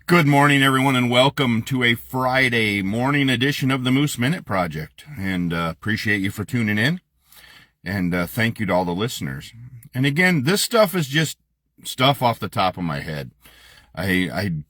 Good morning, everyone, and welcome to a Friday morning edition of the Moose Minute Project. And appreciate you for tuning in. And thank you to all the listeners. And again, this stuff is just stuff off the top of my head. I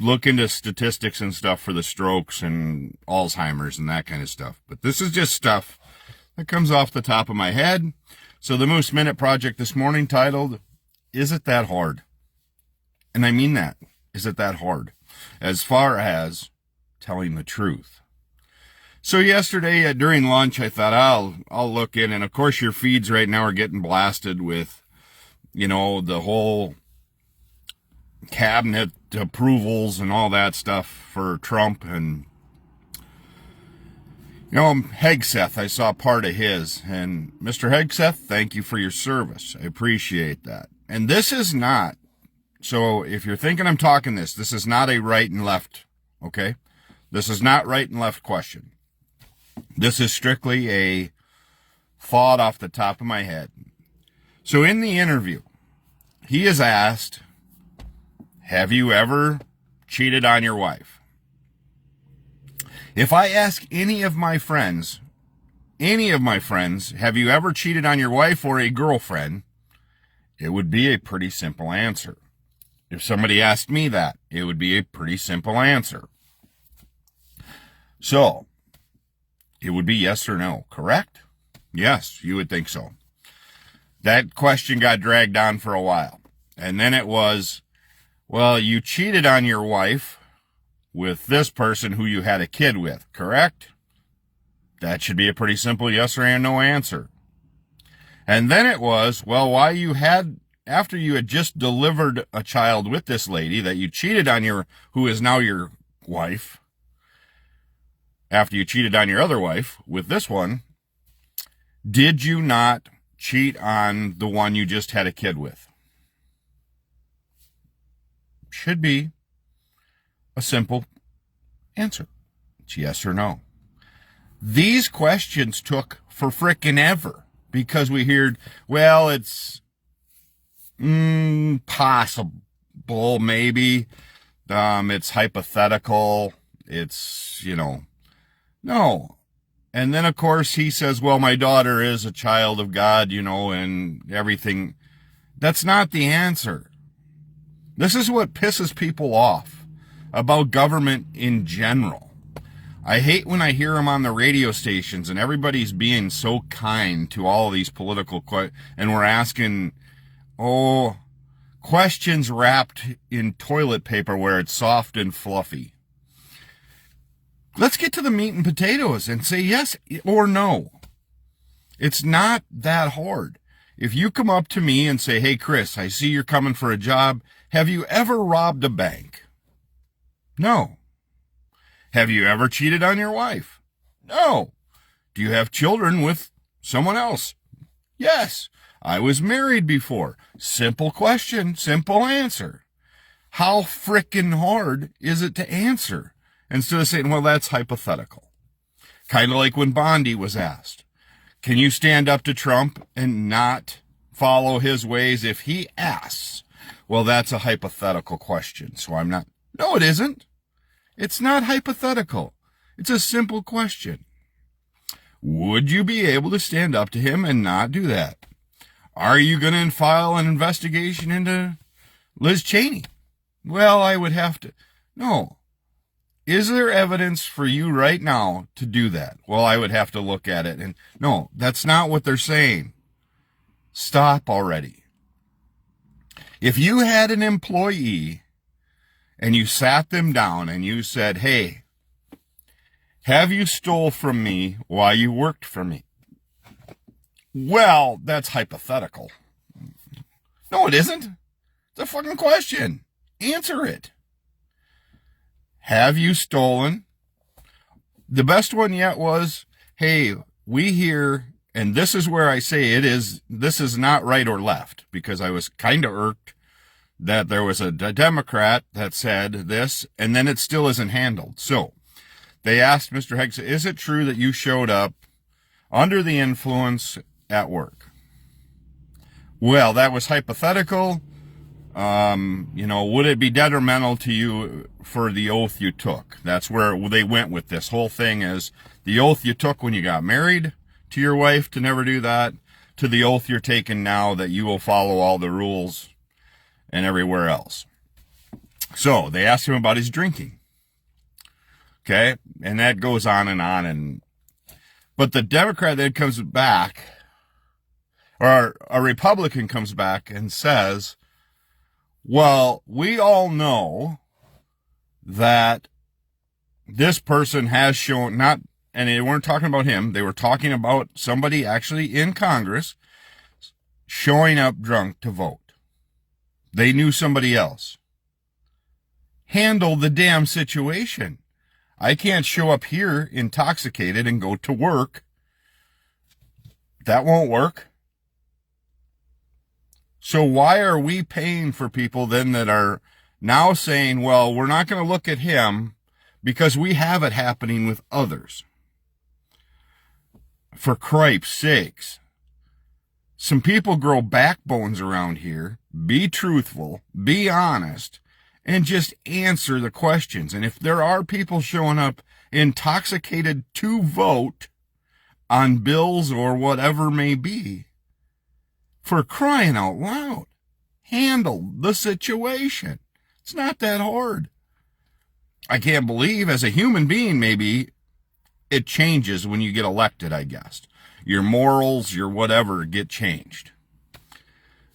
look into statistics and stuff for the strokes and Alzheimer's and that kind of stuff. But this is just stuff that comes off the top of my head. So the Moose Minute Project this morning titled, Is It That Hard? And I mean that. Is it that hard? As far as telling the truth. So yesterday during lunch, I thought I'll look in, and of course your feeds right now are getting blasted with, the whole cabinet approvals and all that stuff for Trump. And, Hegseth, I saw part of his, and Mr. Hegseth, thank you for your service. I appreciate that. And this is not, so if you're thinking I'm talking this is not a right and left, okay? This is not right and left question. This is strictly a thought off the top of my head. So in the interview, he is asked, have you ever cheated on your wife? If I ask any of my friends, have you ever cheated on your wife or a girlfriend? It would be a pretty simple answer. If somebody asked me that, it would be a pretty simple answer. So, it would be yes or no, correct? Yes, you would think so. That question got dragged on for a while. And then it was, well, you cheated on your wife with this person who you had a kid with, correct? That should be a pretty simple yes or no answer. And then it was, well, after you had just delivered a child with this lady that you cheated on who is now your wife, after you cheated on your other wife with this one, did you not cheat on the one you just had a kid with? Should be a simple answer. It's yes or no. These questions took for frickin' ever because we heard, well, it's possible, maybe. It's hypothetical. It's, no. And then, of course, he says, well, my daughter is a child of God, and everything. That's not the answer. This is what pisses people off about government in general. I hate when I hear them on the radio stations and everybody's being so kind to all of these political and we're asking, questions wrapped in toilet paper where it's soft and fluffy. Let's get to the meat and potatoes and say yes or no. It's not that hard. If you come up to me and say, hey, Chris, I see you're coming for a job. Have you ever robbed a bank? No. Have you ever cheated on your wife? No. Do you have children with someone else? Yes. I was married before. Simple question, simple answer. How frickin' hard is it to answer? Instead of saying, well, that's hypothetical. Kind of like when Bondi was asked, can you stand up to Trump and not follow his ways if he asks? Well, that's a hypothetical question, so I'm not. No, it isn't. It's not hypothetical. It's a simple question. Would you be able to stand up to him and not do that? Are you going to file an investigation into Liz Cheney? Well, I would have to. No. Is there evidence for you right now to do that? Well, I would have to look at it. And no, that's not what they're saying. Stop already. If you had an employee and you sat them down and you said, hey, have you stole from me while you worked for me? Well, that's hypothetical. No, it isn't. It's a fucking question. Answer it. Have you stolen? The best one yet was, hey, we hear, and this is where I say this is not right or left, because I was kind of irked that there was a Democrat that said this, and then it still isn't handled. So they asked Mr. Higgs, is it true that you showed up under the influence at work? Well, that was hypothetical. would it be detrimental to you for the oath you took? That's where they went with this whole thing, is the oath you took when you got married to your wife to never do that, to the oath you're taking now that you will follow all the rules and everywhere else. So they asked him about his drinking. Okay. And that goes on and on. But the Democrat then comes back, or a Republican comes back and says, well, we all know that this person has shown not, and they weren't talking about him, they were talking about somebody actually in Congress showing up drunk to vote. They knew somebody else. Handle the damn situation. I can't show up here intoxicated and go to work. That won't work. So why are we paying for people then that are now saying, well, we're not going to look at him because we have it happening with others? For Christ's sakes. Some people grow backbones around here. Be truthful. Be honest. And just answer the questions. And if there are people showing up intoxicated to vote on bills or whatever may be, for crying out loud, handle the situation. It's not that hard. I can't believe, as a human being, maybe it changes when you get elected, I guess. Your morals, your whatever get changed.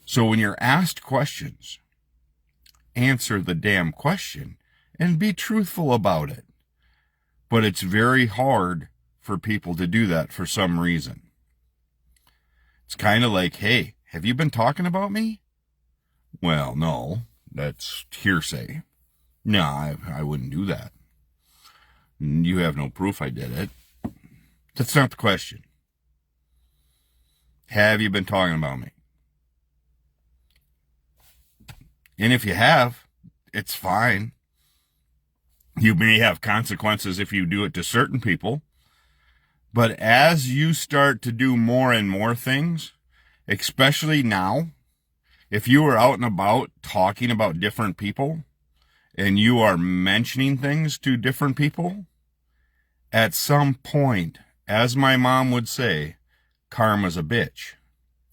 So when you're asked questions, answer the damn question and be truthful about it. But it's very hard for people to do that for some reason. It's kind of like, hey, have you been talking about me? Well, no, that's hearsay. No, I wouldn't do that. You have no proof I did it. That's not the question. Have you been talking about me? And if you have, it's fine. You may have consequences if you do it to certain people. But as you start to do more and more things, especially now, if you are out and about talking about different people and you are mentioning things to different people, at some point, as my mom would say, karma's a bitch.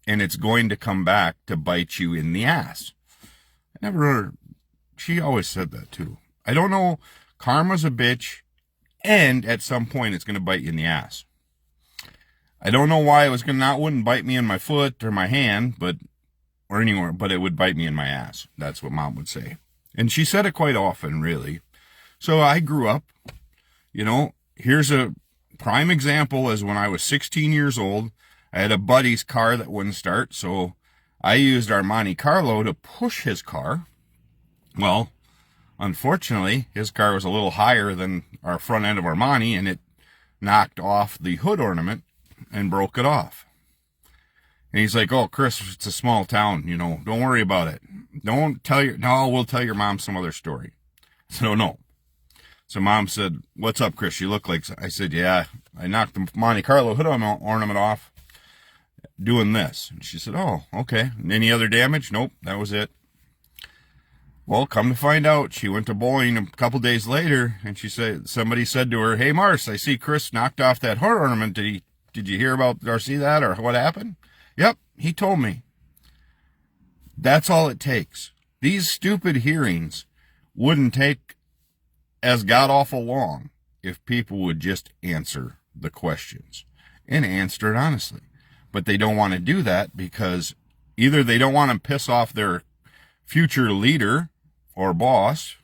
And it's going to come back to bite you in the ass. She always said that too. I don't know, karma's a bitch, and at some point it's going to bite you in the ass. I don't know why wouldn't bite me in my foot or my hand, or anywhere, but it would bite me in my ass. That's what Mom would say. And she said it quite often, really. So I grew up, here's a prime example, as when I was 16 years old, I had a buddy's car that wouldn't start, so I used our Monte Carlo to push his car. Well, unfortunately, his car was a little higher than our front end of our Monte, and it knocked off the hood ornament and broke it off. And he's like, oh, Chris, it's a small town, don't worry about it. We'll tell your mom some other story. I said, oh, no. So Mom said, what's up, Chris? You look like, I said, yeah, I knocked the Monte Carlo hood ornament off doing this. And she said, oh, okay. Any other damage? Nope, that was it. Well, come to find out, she went to bowling a couple days later, and somebody said to her, hey, Mars, I see Chris knocked off that hood ornament. Did you hear about or see that, or what happened? Yep, he told me. That's all it takes. These stupid hearings wouldn't take as god-awful long if people would just answer the questions and answer it honestly. But they don't want to do that because either they don't want to piss off their future leader or boss,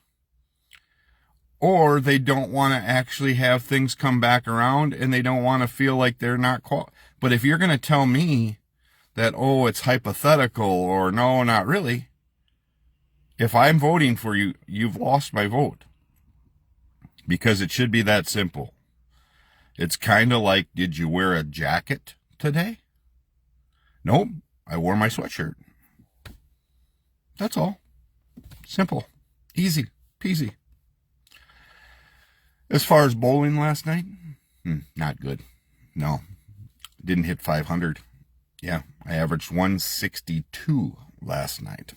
or they don't want to actually have things come back around, and they don't want to feel like they're not But if you're going to tell me that, oh, it's hypothetical, or no, not really, if I'm voting for you, you've lost my vote. Because it should be that simple. It's kind of like, did you wear a jacket today? Nope, I wore my sweatshirt. That's all. Simple. Easy. Peasy. As far as bowling last night, not good. No, didn't hit 500. Yeah, I averaged 162 last night.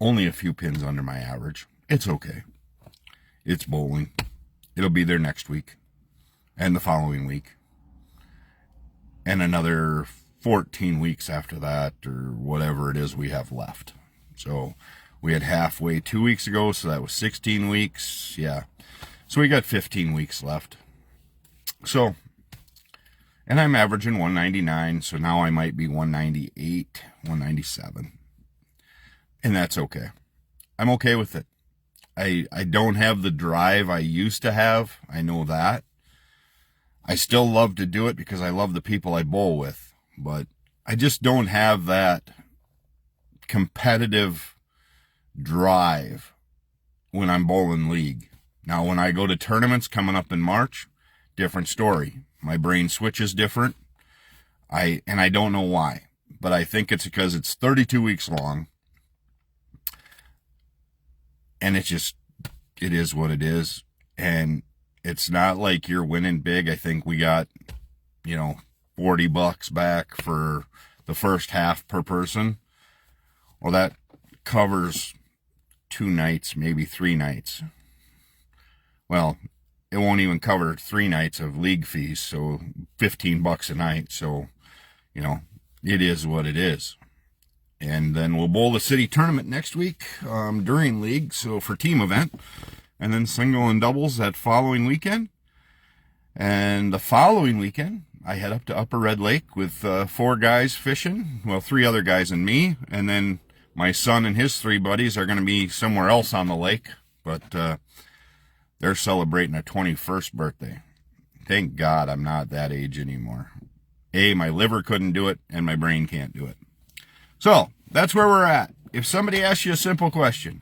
Only a few pins under my average. It's okay. It's bowling. It'll be there next week and the following week and another 14 weeks after that, or whatever it is we have left. So we had halfway 2 weeks ago, so that was 16 weeks. Yeah. So we got 15 weeks left. So, and I'm averaging 199, so now I might be 198, 197. And that's okay. I'm okay with it. I don't have the drive I used to have. I know that. I still love to do it because I love the people I bowl with. But I just don't have that competitive drive when I'm bowling league. Now, when I go to tournaments coming up in March, different story. My brain switches different. I don't know why. But I think it's because it's 32 weeks long. And it is what it is. And it's not like you're winning big. I think we got, $40 back for the first half per person. Well, that covers 2 nights, maybe 3 nights. Well, it won't even cover 3 nights of league fees, so $15 a night. So, it is what it is. And then we'll bowl the city tournament next week during league, so for team event. And then single and doubles that following weekend. And the following weekend, I head up to Upper Red Lake with 4 guys fishing. Well, 3 other guys and me. And then my son and his 3 buddies are going to be somewhere else on the lake. But they're celebrating their 21st birthday. Thank God I'm not that age anymore. My liver couldn't do it, and my brain can't do it. So, that's where we're at. If somebody asks you a simple question,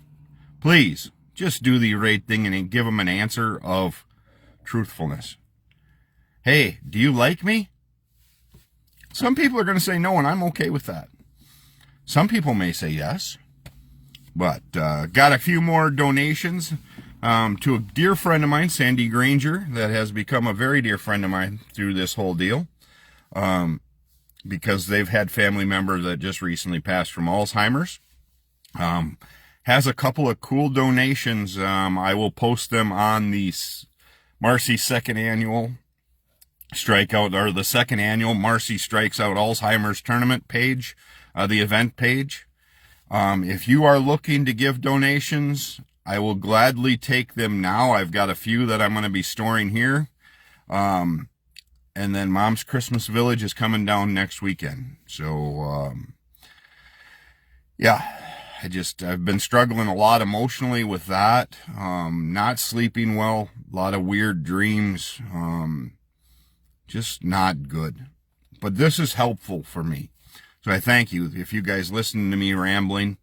please just do the right thing and give them an answer of truthfulness. Hey, do you like me? Some people are going to say no, and I'm okay with that. Some people may say yes. But got a few more donations to a dear friend of mine, Sandy Granger, that has become a very dear friend of mine through this whole deal. Because they've had family members that just recently passed from Alzheimer's. Has a couple of cool donations. I will post them on the Marcy second annual strikeout, or the second annual Marcy Strikes Out Alzheimer's tournament page, the event page. If you are looking to give donations, I will gladly take them now. I've got a few that I'm going to be storing here. And then Mom's Christmas Village is coming down next weekend. So, yeah, I've been struggling a lot emotionally with that. Not sleeping well, a lot of weird dreams. Just not good. But this is helpful for me. So I thank you if you guys listen to me rambling.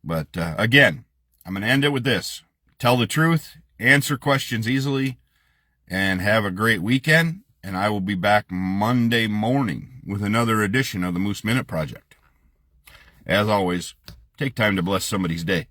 But again, I'm going to end it with this. Tell the truth, answer questions easily, and have a great weekend. And I will be back Monday morning with another edition of the Moose Minute Project. As always, take time to bless somebody's day.